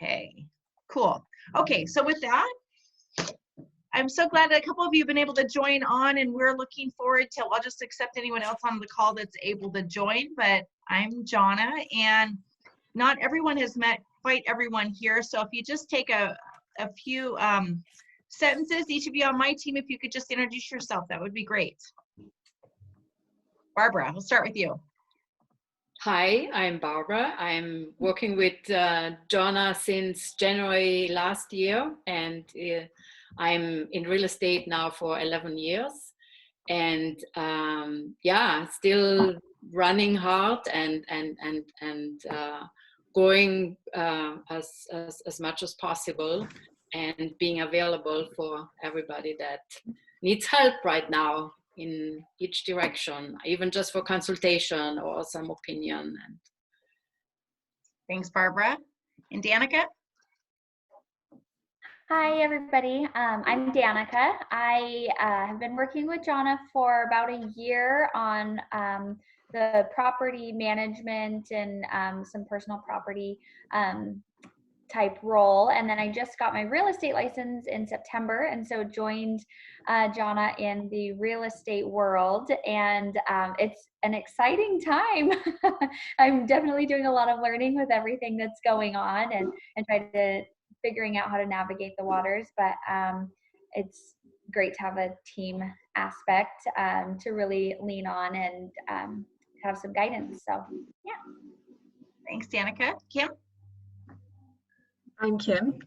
Okay, cool. Okay, so with that, I'm so glad that a couple of you have been able to join on, and we're looking forward to, I'll just accept anyone else on the call that's able to join, but I'm Jonna, and not everyone has met quite everyone here. So if you just take a few sentences, each of you on my team, if you could just introduce yourself, that would be great. Barbara, we'll start with you. Hi, I'm Barbara. I'm working with Jonna since January last year, and I'm in real estate now for 11 years. And yeah, still running hard and going as much as possible, and being available for everybody that needs help right now in each direction, even just for consultation or some opinion. Thanks, Barbara. And Danica? Hi, everybody. I'm Danica. I have been working with Jonna for about a year on the property management and some personal property type role. And then I just got my real estate license in September, and so joined Jonna in the real estate world. And it's an exciting time. I'm definitely doing a lot of learning with everything that's going on, and trying to figuring out how to navigate the waters, but it's great to have a team aspect to really lean on and have some guidance. So yeah. Thanks, Danica. Kim? I'm Kim.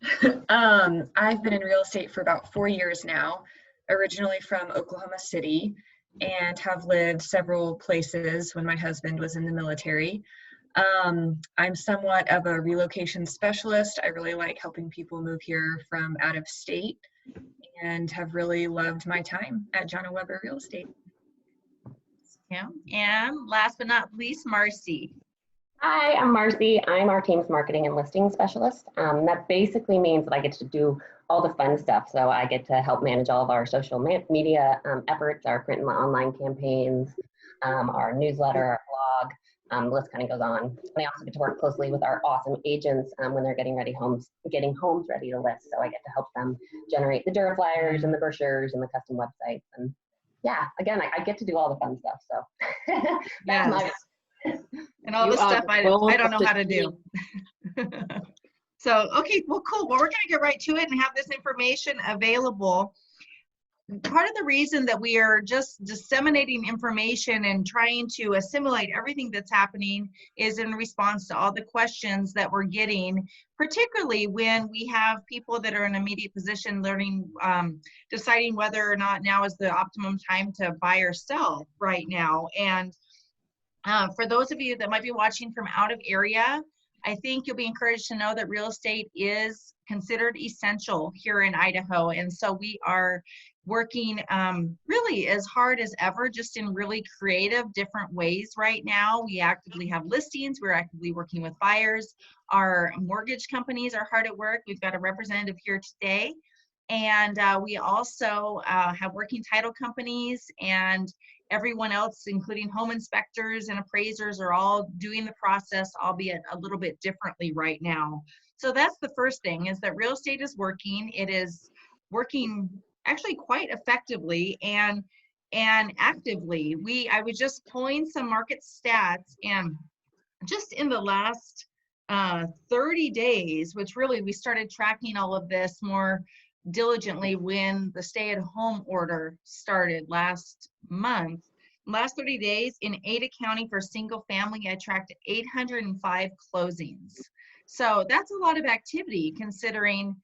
I've been in real estate for about 4 years now, originally from Oklahoma City, and have lived several places when my husband was in the military. I'm somewhat of a relocation specialist. I really like helping people move here from out of state, and have really loved my time at Jonna Weber Real Estate. Yeah. And last but not least, Marcy. Hi, I'm Marcy. I'm our team's marketing and listing specialist. That basically means that I get to do all the fun stuff. So I get to help manage all of our social media efforts, our print and online campaigns, our newsletter, our blog. The list kind of goes on. And I also get to work closely with our awesome agents when they're getting homes ready to list. So I get to help them generate the Dura flyers and the brochures and the custom websites. And yeah, again, I get to do all the fun stuff. So that's my. And all the stuff I don't know how to do. So, okay, well, cool. Well, we're going to get right to it and have this information available. Part of the reason that we are just disseminating information and trying to assimilate everything that's happening is in response to all the questions that we're getting, particularly when we have people that are in immediate position learning, deciding whether or not now is the optimum time to buy or sell right now. And for those of you that might be watching from out of area, I think you'll be encouraged to know that real estate is considered essential here in Idaho. And so we are working really as hard as ever, just in really creative, different ways right now. We actively have listings. We're actively working with buyers. Our mortgage companies are hard at work. We've got a representative here today. And we also have working title companies, and everyone else, including home inspectors and appraisers, are all doing the process, albeit a little bit differently right now. So that's the first thing, is that real estate is working. It is working actually quite effectively and actively. I was just pulling some market stats, and just in the last 30 days, which really we started tracking all of this more diligently when the stay-at-home order started last month. Last 30 days in Ada County for single family, I tracked 805 closings. So that's a lot of activity, considering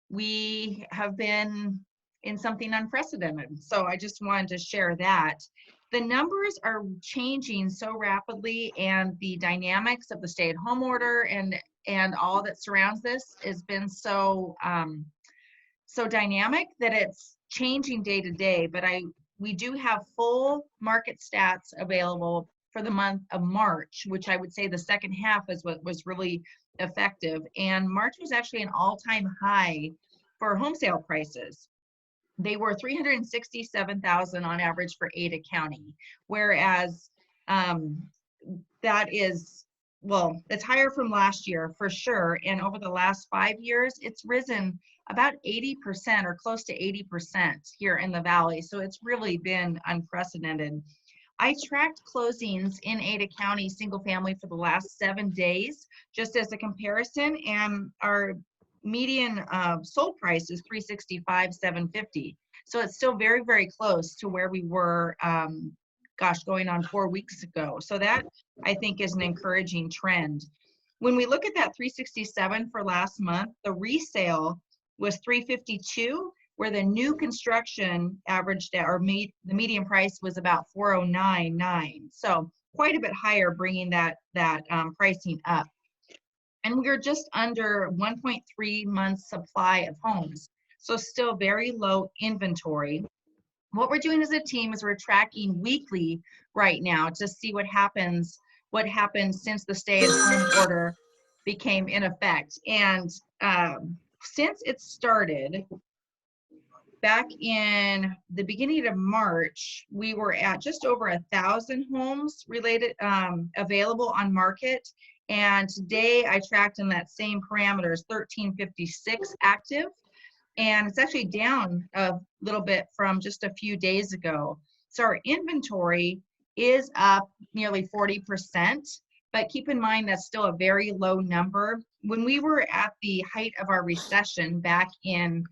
we have been in something unprecedented. So I just wanted to share that. The numbers are changing so rapidly, and the dynamics of the stay-at-home order and all that surrounds this has been so dynamic that it's changing day to day. But we do have full market stats available for the month of March, which I would say the second half is what was really effective. And March was actually an all-time high for home sale prices. They were $367,000 on average for Ada County, whereas that is well, it's higher from last year for sure. And over the last 5 years, it's risen about 80% or close to 80% here in the Valley. So it's really been unprecedented. I tracked closings in Ada County single family for the last 7 days, just as a comparison. And our median sold price is $365,750. So it's still very, very close to where we were, going on 4 weeks ago. So that I think is an encouraging trend. When we look at that 367 for last month, the resale was 352, where the new construction averaged at, or the median price was about 409.9. So quite a bit higher, bringing that pricing up. And we're just under 1.3 months supply of homes. So still very low inventory. What we're doing as a team is we're tracking weekly right now to see what happened since the stay-at-home order became in effect. And since it started back in the beginning of March, we were at just over 1,000 homes available on market. And today I tracked in that same parameters, 1,356 active. And it's actually down a little bit from just a few days ago. So our inventory is up nearly 40%, but keep in mind that's still a very low number. When we were at the height of our recession back in,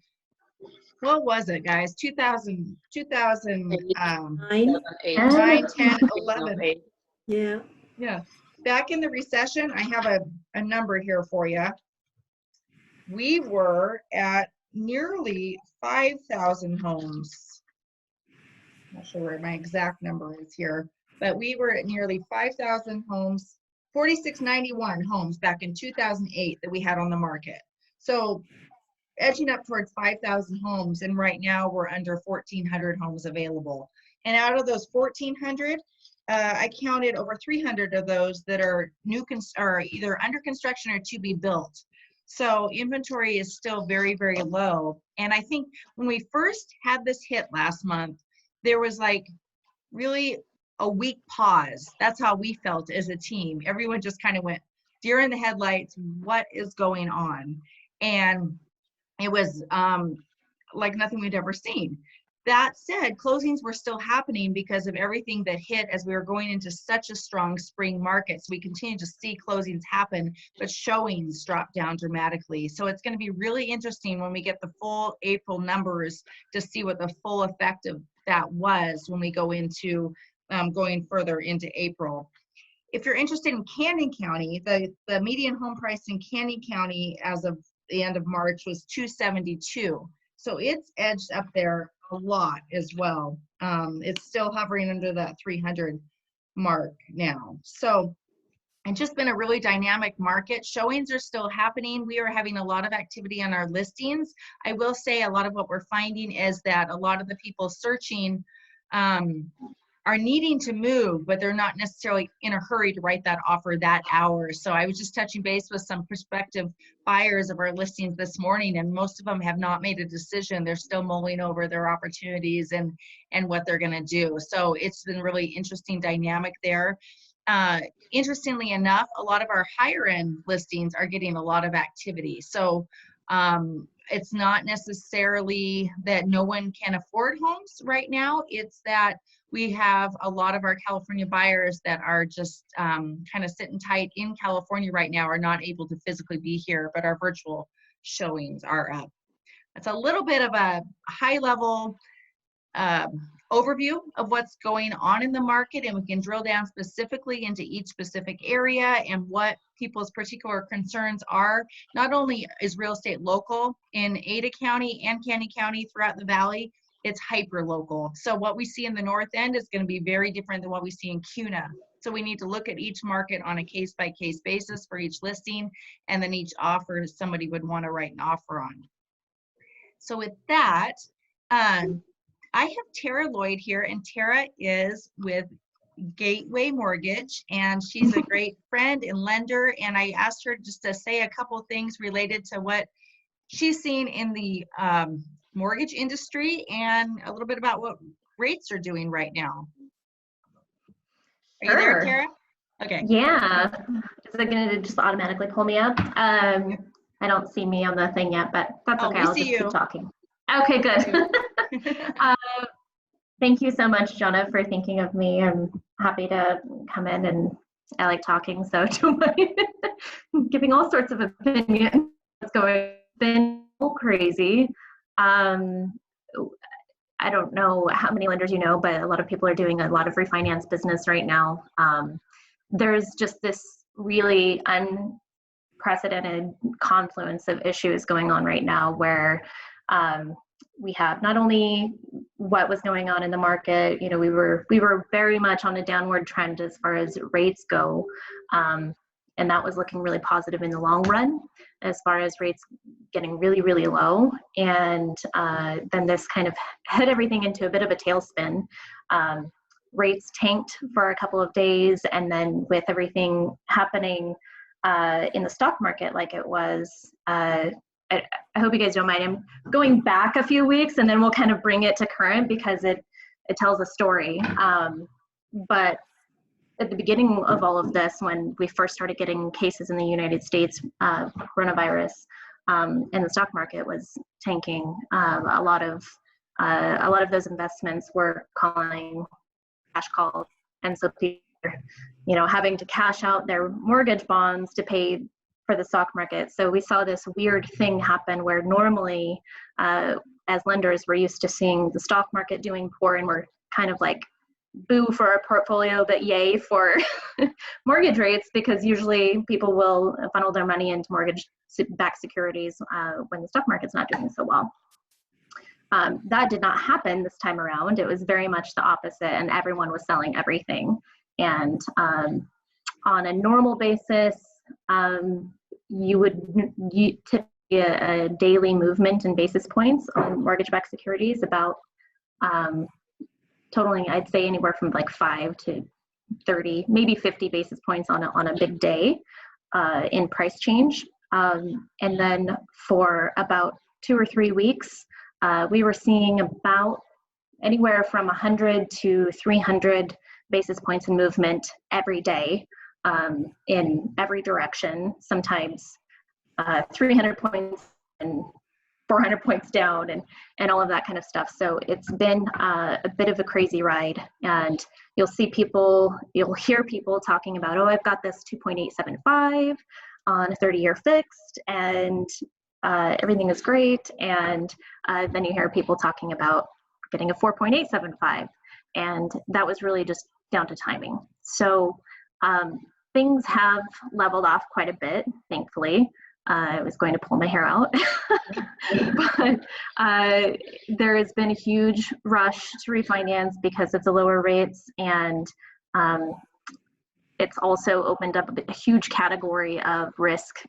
what was it, guys? 2000, 9. 9, 10, 11. Yeah. Yeah. Back in the recession, I have a number here for you. We were at nearly 5,000 homes. I'm not sure where my exact number is here, but we were at nearly 5,000 homes, 4,691 homes back in 2008 that we had on the market. So edging up towards 5,000 homes, and right now we're under 1,400 homes available. And out of those 1,400, I counted over 300 of those that are or either under construction or to be built. So inventory is still very, very low. And I think when we first had this hit last month, there was like really a weak pause. That's how we felt as a team. Everyone just kind of went deer in the headlights. What is going on? And it was like nothing we'd ever seen. That said, closings were still happening because of everything that hit as we were going into such a strong spring market. So we continue to see closings happen, but showings dropped down dramatically. So it's going to be really interesting when we get the full April numbers to see what the full effect of that was when we go into going further into April. If you're interested in Canyon County, the median home price in Canyon County as of the end of March was $272. So it's edged up there a lot as well. It's still hovering under that 300 mark now. So it's just been a really dynamic market. Showings are still happening. We are having a lot of activity on our listings. I will say a lot of what we're finding is that a lot of the people searching are needing to move, but they're not necessarily in a hurry to write that offer that hour. So I was just touching base with some prospective buyers of our listings this morning, and most of them have not made a decision. They're still mulling over their opportunities and what they're going to do. So it's been really interesting dynamic there. Interestingly enough, a lot of our higher end listings are getting a lot of activity. So it's not necessarily that no one can afford homes right now. It's that we have a lot of our California buyers that are just kind of sitting tight in California right now, are not able to physically be here, but our virtual showings are up. That's a little bit of a high level overview of what's going on in the market, and we can drill down specifically into each specific area and what people's particular concerns are. Not only is real estate local in Ada County and Canyon County throughout the Valley, it's hyper local. So what we see in the North End is going to be very different than what we see in CUNA. So we need to look at each market on a case-by-case basis for each listing, and then each offer somebody would want to write an offer on. So with that, I have Tara Lloyd here, and Tara is with Gateway Mortgage, and she's a great friend and lender. And I asked her just to say a couple things related to what she's seen in the mortgage industry and a little bit about what rates are doing right now. Are you there, Tara? Okay. Yeah. Is it going to just automatically pull me up? I don't see me on the thing yet, but that's Oh, okay. we I'll see just you. keep talking. Okay, good. Thank you so much, Jonah, for thinking of me. I'm happy to come in, and I like talking, so don't mind giving all sorts of opinions. What's going been crazy. I don't know how many lenders you know, but a lot of people are doing a lot of refinance business right now. There's just this really unprecedented confluence of issues going on right now where we have not only what was going on in the market, you know, we were very much on a downward trend as far as rates go. And that was looking really positive in the long run as far as rates getting really, really low. And then this kind of hit everything into a bit of a tailspin. Rates tanked for a couple of days, and then with everything happening in the stock market like it was, I hope you guys don't mind. I'm going back a few weeks, and then we'll kind of bring it to current because it tells a story. But at the beginning of all of this, when we first started getting cases in the United States, coronavirus, and the stock market was tanking, a lot of those investments were calling cash calls, and so people are, you know, having to cash out their mortgage bonds to pay for the stock market. So we saw this weird thing happen where normally, as lenders, we're used to seeing the stock market doing poor, and we're kind of like, boo for our portfolio, but yay for mortgage rates, because usually people will funnel their money into mortgage-backed securities when the stock market's not doing so well. That did not happen this time around. It was very much the opposite, and everyone was selling everything. And on a normal basis, you typically a daily movement in basis points on mortgage-backed securities about totaling, I'd say, anywhere from like 5 to 30, maybe 50 basis points on a big day in price change. And then for about 2 or 3 weeks, we were seeing about anywhere from 100 to 300 basis points in movement every day in every direction, sometimes 300 points and 400 points down and all of that kind of stuff. So it's been a bit of a crazy ride, and you'll hear people talking about, oh, I've got this 2.875 on a 30-year fixed, and everything is great. And then you hear people talking about getting a 4.875, and that was really just down to timing. So things have leveled off quite a bit, thankfully. I was going to pull my hair out, but there has been a huge rush to refinance because of the lower rates, and it's also opened up a huge category of risk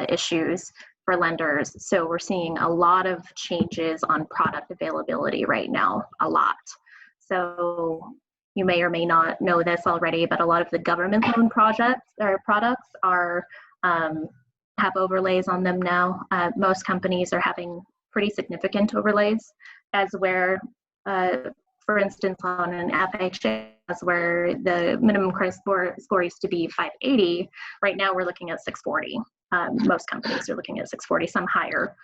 issues for lenders. So we're seeing a lot of changes on product availability right now, a lot. So you may or may not know this already, but a lot of the government loan products are have overlays on them now. Most companies are having pretty significant overlays, as where, for instance, on an FHA, as where the minimum credit score used to be 580, right now we're looking at 640. Most companies are looking at 640, some higher.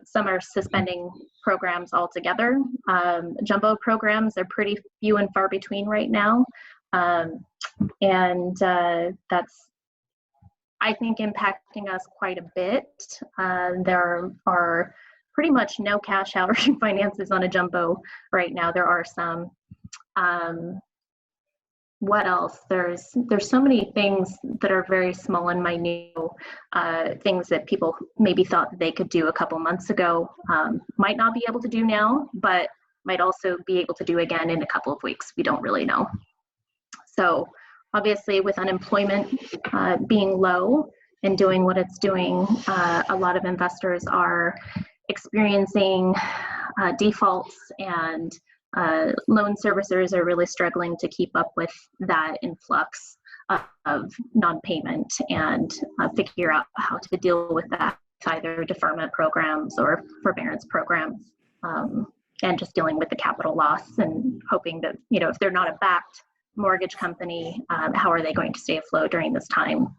Some are suspending programs altogether. Jumbo programs are pretty few and far between right now. And that's, I think, impacting us quite a bit. There are pretty much no cash out refinances on a jumbo right now. There are some. What else? There's so many things that are very small and minute, things that people maybe thought that they could do a couple months ago, might not be able to do now, but might also be able to do again in a couple of weeks. We don't really know. So obviously, with unemployment being low and doing what it's doing, a lot of investors are experiencing defaults, and loan servicers are really struggling to keep up with that influx of non-payment and figure out how to deal with that, either deferment programs or forbearance programs, and just dealing with the capital loss and hoping that, you know, if they're not a backed mortgage company, how are they going to stay afloat during this time?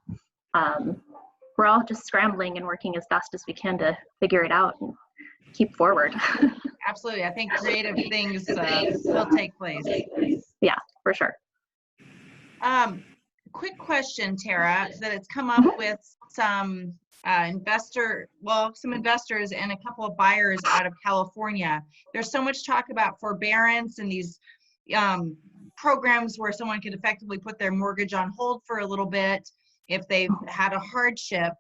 We're all just scrambling and working as fast as we can to figure it out and keep forward. Absolutely. I think creative things will take place. Yeah, for sure. Quick question, Tara, that it's come up with some some investors and a couple of buyers out of California. There's so much talk about forbearance and these programs where someone could effectively put their mortgage on hold for a little bit if they've had a hardship.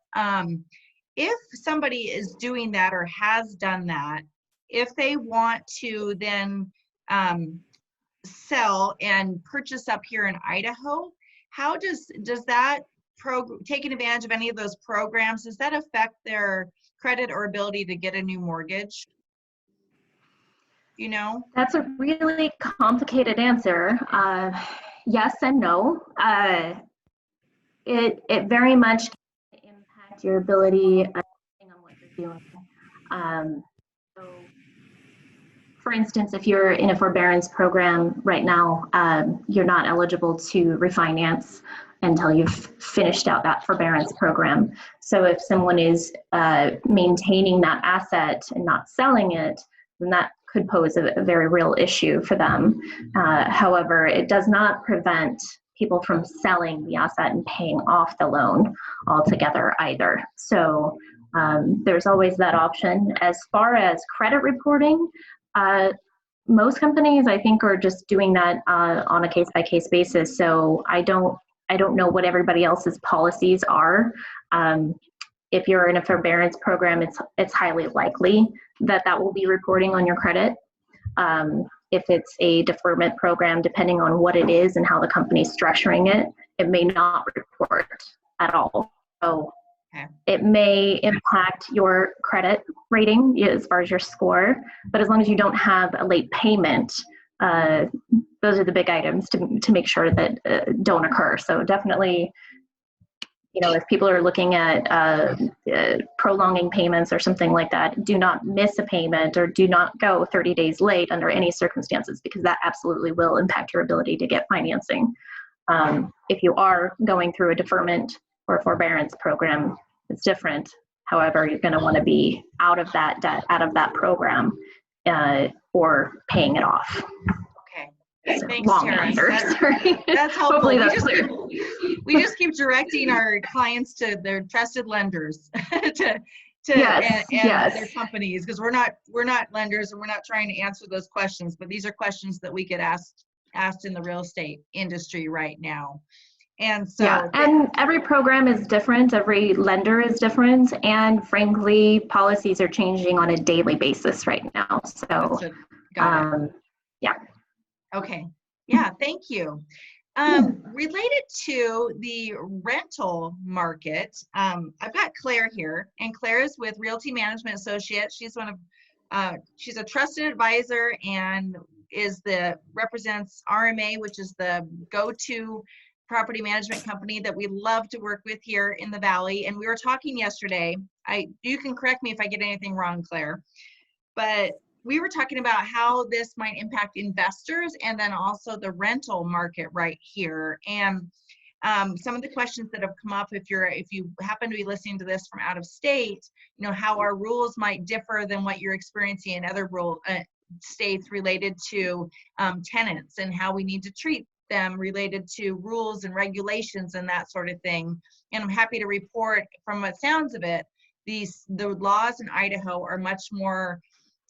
If somebody is doing that or has done that, if they want to then sell and purchase up here in Idaho, how does that taking advantage of any of those programs, does that affect their credit or ability to get a new mortgage? You know? That's a really complicated answer. Yes and no. It very much can impact your ability depending on what you're doing. So, for instance, if you're in a forbearance program right now, you're not eligible to refinance until you've finished out that forbearance program. So if someone is maintaining that asset and not selling it, then that could pose a very real issue for them. However, it does not prevent people from selling the asset and paying off the loan altogether either. So there's always that option. As far as credit reporting, most companies, I think, are just doing that on a case-by-case basis. So I don't know what everybody else's policies are. If you're in a forbearance program, it's highly likely that will be reporting on your credit. If it's a deferment program, depending on what it is and how the company's structuring it, it may not report at all. So it may impact your credit rating as far as your score, but as long as you don't have a late payment, those are the big items to make sure that don't occur. So definitely, if people are looking at prolonging payments or something like that, do not miss a payment or do not go 30 days late under any circumstances, because that absolutely will impact your ability to get financing. If you are going through a deferment or forbearance program, it's different. However, you're going to want to be out of that debt, out of that program, or paying it off. Okay. Thanks, Long Tara. answer. That's helpful. Hopefully that's clear. We just keep directing our clients to their trusted lenders and their companies, because we're not lenders and we're not trying to answer those questions, but these are questions that we get asked in the real estate industry right now. And so and every program is different, every lender is different, and frankly, policies are changing on a daily basis right now. So Okay. Yeah, thank you. Related to the rental market, I've got Claire here, and Claire is with Realty Management Associates. She's she's a trusted advisor and represents RMA, which is the go-to property management company that we love to work with here in the Valley. And we were talking yesterday, you can correct me if I get anything wrong, Claire, but we were talking about how this might impact investors and then also the rental market right here. And some of the questions that have come up, if you happen to be listening to this from out of state, how our rules might differ than what you're experiencing in other states related to tenants and how we need to treat them related to rules and regulations and that sort of thing. And I'm happy to report, from what sounds of it, the laws in Idaho are much more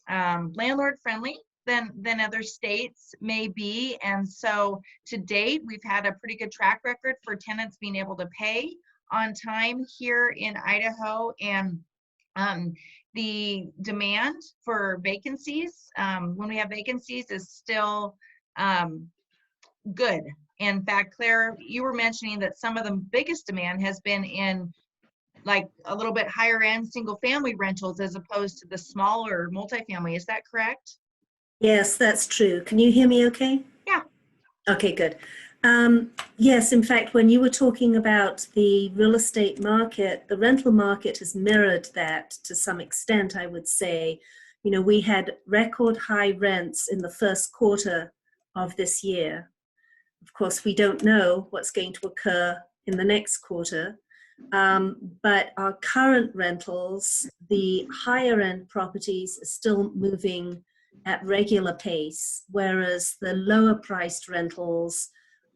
landlord friendly than other states may be. And so to date, we've had a pretty good track record for tenants being able to pay on time here in Idaho. And the demand for vacancies, when we have vacancies, is still good. In fact, Claire, you were mentioning that some of the biggest demand has been in like a little bit higher end single family rentals as opposed to the smaller multifamily. Is that correct? Yes, that's true. Can you hear me okay? Yeah. Okay, good. Yes, in fact, when you were talking about the real estate market, the rental market has mirrored that to some extent, I would say. We had record high rents in the first quarter of this year. Of course, we don't know what's going to occur in the next quarter, but our current rentals, the higher end properties are still moving at regular pace, whereas the lower priced rentals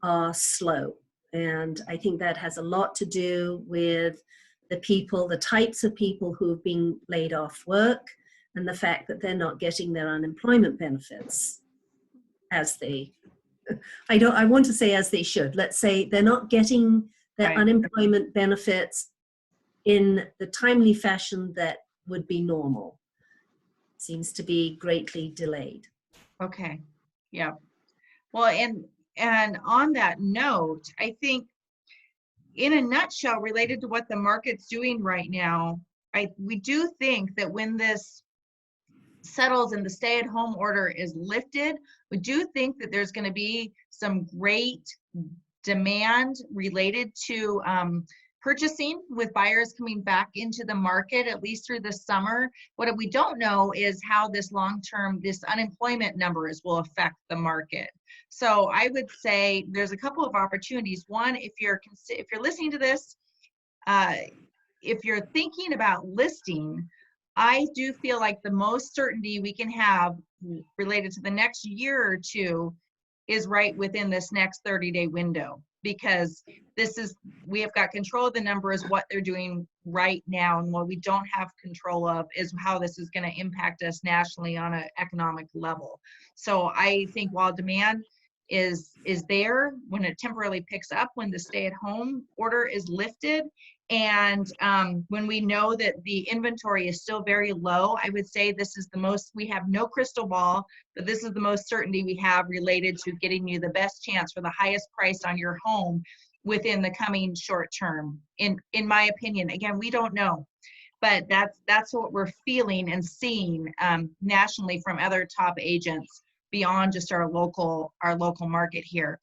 are slow. And I think that has a lot to do with the types of people who have been laid off work, and the fact that they're not getting their unemployment benefits as they, I want to say as they should. Let's say they're not getting their Right. unemployment benefits in the timely fashion that would be normal. Seems to be greatly delayed. Okay, yeah. Well, and on that note, I think in a nutshell, related to what the market's doing right now, we do think that when this settles and the stay-at-home order is lifted, we do think that there's going to be some great demand related to purchasing, with buyers coming back into the market at least through the summer. What we don't know is how this this unemployment numbers will affect the market. So I would say there's a couple of opportunities. One, if you're listening to this, if you're thinking about listing, I do feel like the most certainty we can have related to the next year or two is right within this next 30-day window, because we have got control of the numbers, what they're doing right now, and what we don't have control of is how this is going to impact us nationally on an economic level. So I think while demand is there, when it temporarily picks up, when the stay-at-home order is lifted, and when we know that the inventory is still very low, I would say this is the most, we have no crystal ball, but this is the most certainty we have related to getting you the best chance for the highest price on your home within the coming short term. In my opinion, again, we don't know, but that's what we're feeling and seeing nationally from other top agents beyond just our local market here.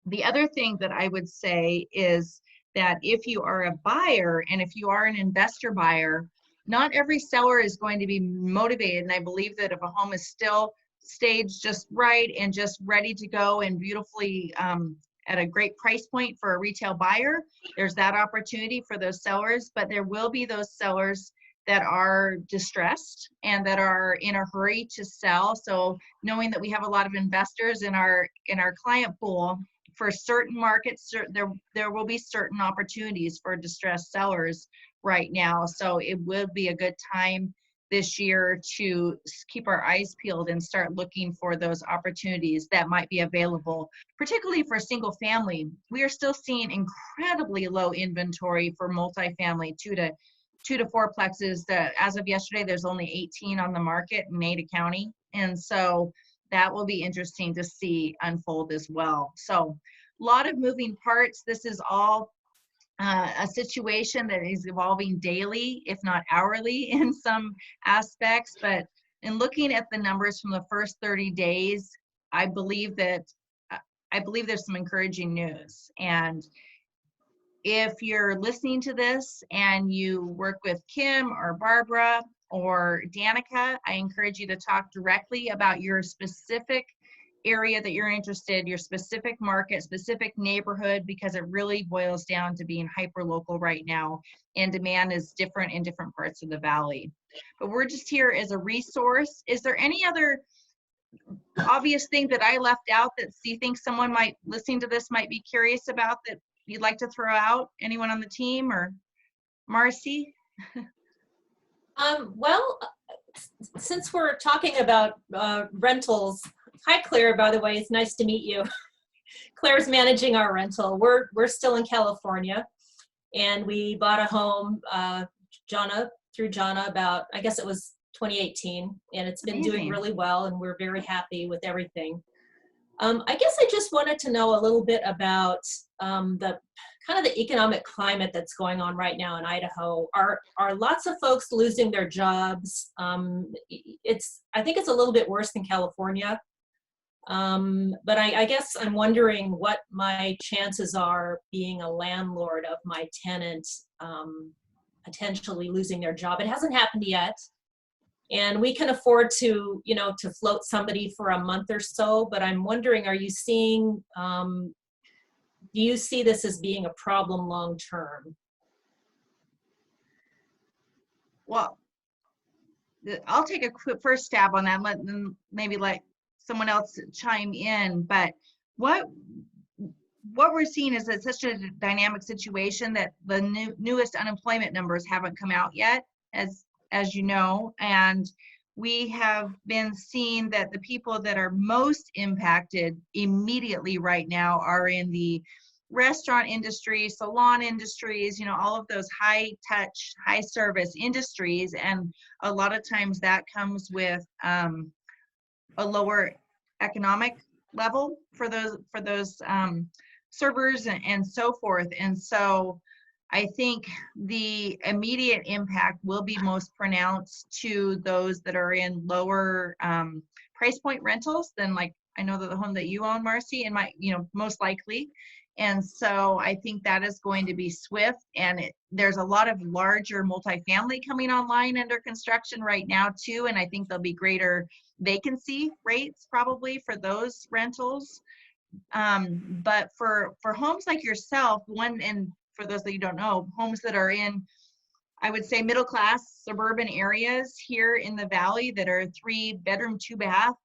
The other thing that I would say is that if you are a buyer and if you are an investor buyer, not every seller is going to be motivated. And I believe that if a home is still staged just right and just ready to go and beautifully at a great price point for a retail buyer, there's that opportunity for those sellers. But there will be those sellers that are distressed and that are in a hurry to sell. So knowing that we have a lot of investors in our client pool, for certain markets, there will be certain opportunities for distressed sellers right now. So it will be a good time this year to keep our eyes peeled and start looking for those opportunities that might be available, particularly for single family. We are still seeing incredibly low inventory for multifamily, two to four plexes. As of yesterday, there's only 18 on the market in Ada County. And so that will be interesting to see unfold as well. So a lot of moving parts. This is all a situation that is evolving daily, if not hourly in some aspects. But in looking at the numbers from the first 30 days, I believe there's some encouraging news. And if you're listening to this and you work with Kim or Barbara or Danica, I encourage you to talk directly about your specific area that you're interested, your specific market, specific neighborhood, because it really boils down to being hyper-local right now, and demand is different in different parts of the valley. But we're just here as a resource. Is there any other obvious thing that I left out that you think someone listening to this might be curious about that you'd like to throw out? Anyone on the team, or Marcy? Well, since we're talking about rentals, hi Claire, by the way, it's nice to meet you. Claire's managing our rental. We're still in California, and we bought a home, through Jana about, I guess it was 2018, and it's been doing really well, and we're very happy with everything. I guess I just wanted to know a little bit about the kind of the economic climate that's going on right now in Idaho. Are lots of folks losing their jobs? I think it's a little bit worse than California. But I guess I'm wondering what my chances are being a landlord of my tenant potentially losing their job. It hasn't happened yet. And we can afford to, to float somebody for a month or so, but I'm wondering, are you seeing, do you see this as being a problem long-term? Well, I'll take a quick first stab on that, and maybe let someone else chime in. But what we're seeing is it's such a dynamic situation that the newest unemployment numbers haven't come out yet, as you know, and we have been seeing that the people that are most impacted immediately right now are in the restaurant industry, salon industries, all of those high touch, high service industries. And a lot of times that comes with a lower economic level for those servers and so forth. And so I think the immediate impact will be most pronounced to those that are in lower price point rentals than, like, I know that the home that you own, Marcy, and most likely. And so I think that is going to be swift, and there's a lot of larger multifamily coming online under construction right now too, and I think there'll be greater vacancy rates probably for those rentals. But for homes like yourself, and for those that you don't know, homes that are in, I would say, middle class suburban areas here in the Valley that are 3-bedroom, 2-bath,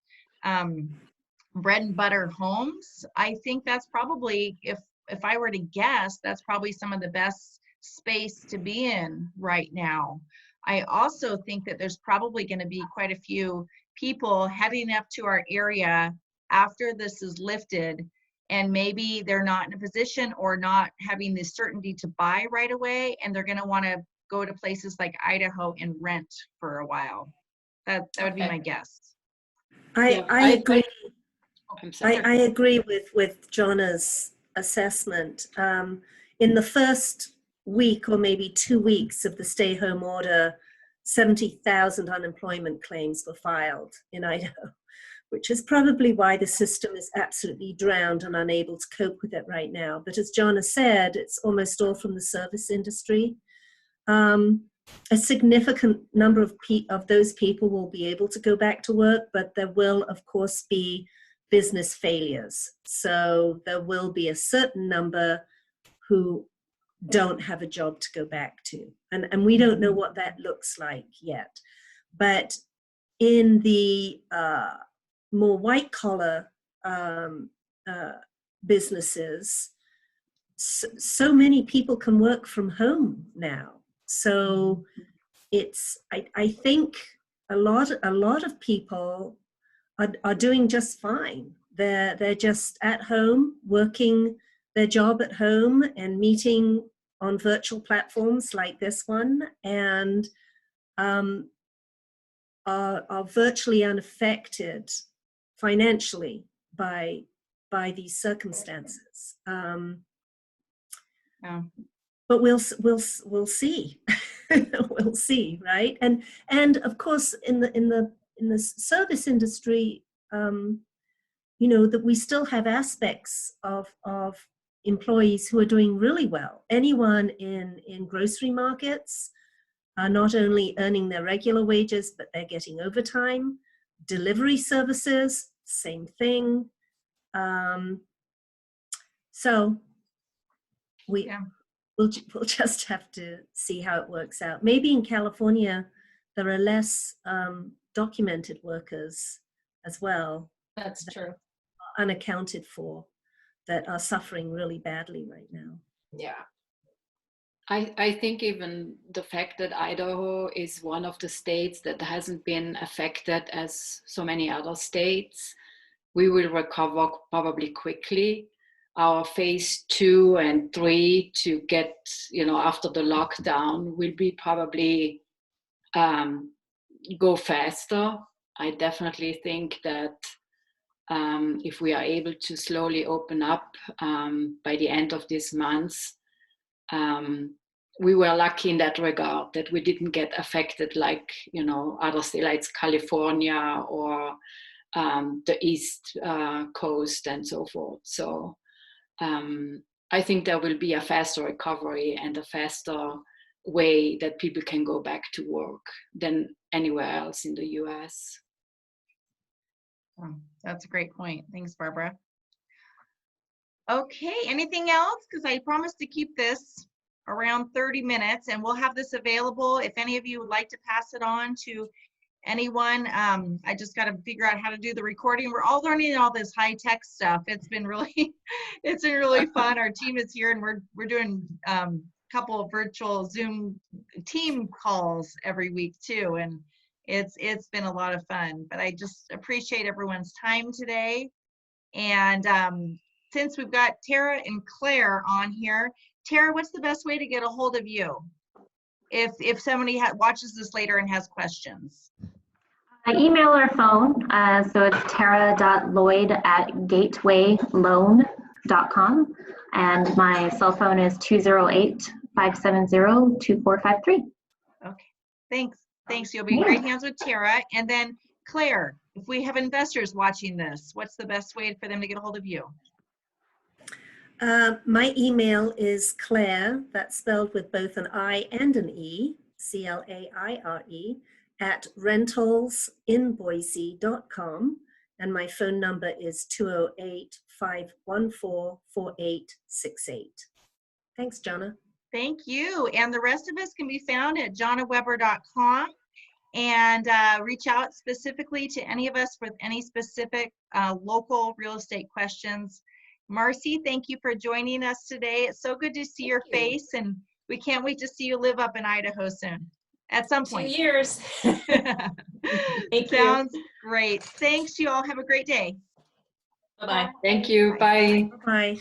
bread and butter homes, I think that's probably, if I were to guess, that's probably some of the best space to be in right now. I also think that there's probably going to be quite a few people heading up to our area after this is lifted, and maybe they're not in a position or not having the certainty to buy right away, and they're going to want to go to places like Idaho and rent for a while. That would be my guess. I agree. I'm sorry. I agree with Jonna's assessment. In the first week or maybe 2 weeks of the stay-home order, 70,000 unemployment claims were filed in Idaho, which is probably why the system is absolutely drowned and unable to cope with it right now. But as Jonna said, it's almost all from the service industry. A significant number of those people will be able to go back to work, but there will, of course, be business failures. So there will be a certain number who don't have a job to go back to. And we don't know what that looks like yet. But in the more white collar businesses, so many people can work from home now. So it's, I think a lot of people are doing just fine. They're just at home, working their job at home and meeting on virtual platforms like this one, and are virtually unaffected financially by these circumstances. But we'll see. We'll see, right? And of course, in the service industry, that we still have aspects of employees who are doing really well. Anyone in grocery markets are not only earning their regular wages, but they're getting overtime. Delivery services, same thing. So we'll just have to see how it works out. Maybe in California, there are less documented workers as well. That's true. Unaccounted for, that are suffering really badly right now. Yeah. I think even the fact that Idaho is one of the states that hasn't been affected as so many other states, we will recover probably quickly. Our phase 2 and 3 to get, after the lockdown will be probably go faster. I definitely think that if we are able to slowly open up by the end of this month, we were lucky in that regard that we didn't get affected like, other states like California or the East Coast and so forth. So I think there will be a faster recovery and a faster way that people can go back to work than anywhere else in the US. That's a great point. Thanks, Barbara. Okay, anything else? Because I promised to keep this around 30 minutes, and we'll have this available if any of you would like to pass it on to anyone. I just got to figure out how to do the recording. We're all learning all this high-tech stuff. It's been really, it's been really fun. Our team is here, and we're doing a couple of virtual Zoom team calls every week too, and it's been a lot of fun. But I just appreciate everyone's time today. And since we've got Tara and Claire on here, Tara, what's the best way to get a hold of you if somebody watches this later and has questions? Email or phone. So it's tara.lloyd@gatewayloan.com. And my cell phone is 208-570-2453. Okay, thanks. Thanks. You'll be in great hands with Tara. And then Claire, if we have investors watching this, what's the best way for them to get a hold of you? My email is Claire, that's spelled with both an I and an E, CLAIRE, at rentalsinboise.com. And my phone number is 208-514-4868. Thanks, Jonna. Thank you. And the rest of us can be found at jonnaweber.com, and reach out specifically to any of us with any specific local real estate questions. Marcy, thank you for joining us today. It's so good to see your face, and we can't wait to see you live up in Idaho soon at some point. 2 years. Thank you. Sounds great. Thanks, you all. Have a great day. Bye-bye. Thank you. Bye. Bye.